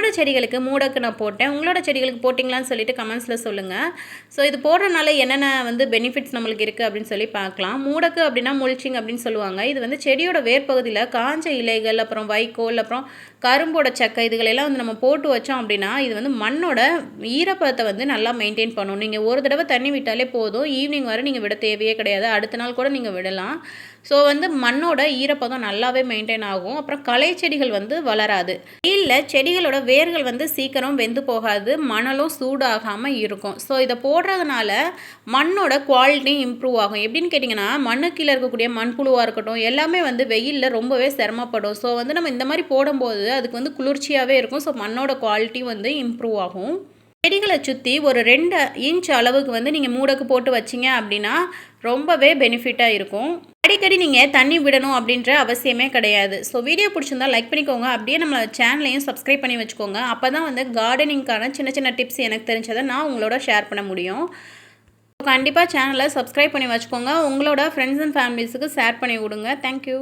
என்னோட செடிகளுக்கு மூடக்கு நான் போட்டேன். உங்களோட செடிகளுக்கு போட்டிங்களான்னு சொல்லிட்டு கமெண்ட்ஸில் சொல்லுங்கள். ஸோ இது போடுறதுனால என்னென்ன வந்து பெனிஃபிட்ஸ் நம்மளுக்கு இருக்குது அப்படின்னு சொல்லி பார்க்கலாம். மூடக்கு அப்படின்னா முல்ச்சிங் அப்படின்னு சொல்லுவாங்க. இது வந்து செடியோட வேர்பகுதியில் காஞ்ச இலைகள், அப்புறம் வைக்கோல், அப்புறம் கரும்போட சக்கை இதுகளெல்லாம் வந்து நம்ம போட்டு வச்சோம் அப்படின்னா இது வந்து மண்ணோட ஈரப்பதத்தை வந்து நல்லா மெயின்டைன் பண்ணும். நீங்கள் ஒரு தடவை தண்ணி விட்டாலே போதும், ஈவினிங் வரை நீங்கள் விட தேவையே கிடையாது. அடுத்த நாள் கூட நீங்கள் விடலாம். ஸோ வந்து மண்ணோட ஈரப்பதம் நல்லாவே மெயின்டைன் ஆகும். அப்புறம் களை செடிகள் வந்து வளராது. வெயிலில் செடிகளோட வேர்கள் வந்து சீக்கிரம் வெந்து போகாது, மணலும் சூடாகாமல் இருக்கும். ஸோ இதை போடுறதுனால மண்ணோட குவாலிட்டி இம்ப்ரூவ் ஆகும். எப்படின்னு கேட்டிங்கன்னா, மண்ணுக்கீழே இருக்கக்கூடிய மண்புழுவாக இருக்கட்டும் எல்லாமே வந்து வெயிலில் ரொம்பவே சிரமப்படும். ஸோ வந்து நம்ம இந்த மாதிரி போடும்போது அதுக்கு வந்து குளிர்ச்சியாகவே இருக்கும். ஸோ மண்ணோட குவாலிட்டி வந்து இம்ப்ரூவ் ஆகும். செடிகளை சுற்றி ஒரு 2 இன்ச் அளவுக்கு வந்து நீங்கள் மூடக்கு போட்டு வச்சிங்க அப்படின்னா ரொம்பவே பெனிஃபிட்டாக இருக்கும். அடிக்கடி நீங்கள் தண்ணி விடணும் அப்படின்ற அவசியமே கிடையாது. ஸோ வீடியோ பிடிச்சிருந்தா லைக் பண்ணிக்கோங்க. அப்படியே நம்ம சேனலையும் சப்ஸ்கிரைப் பண்ணி வச்சுக்கோங்க. அப்போ தான் வந்து கார்டனிங்கான சின்ன சின்ன டிப்ஸ் எனக்கு தெரிஞ்சதை நான் உங்களோட ஷேர் பண்ண முடியும். கண்டிப்பாக சேனலை சப்ஸ்கிரைப் பண்ணி வச்சுக்கோங்க. உங்களோட ஃப்ரெண்ட்ஸ் அண்ட் ஃபேமிலிஸுக்கு ஷேர் பண்ணி விடுங்க. தேங்க்யூ.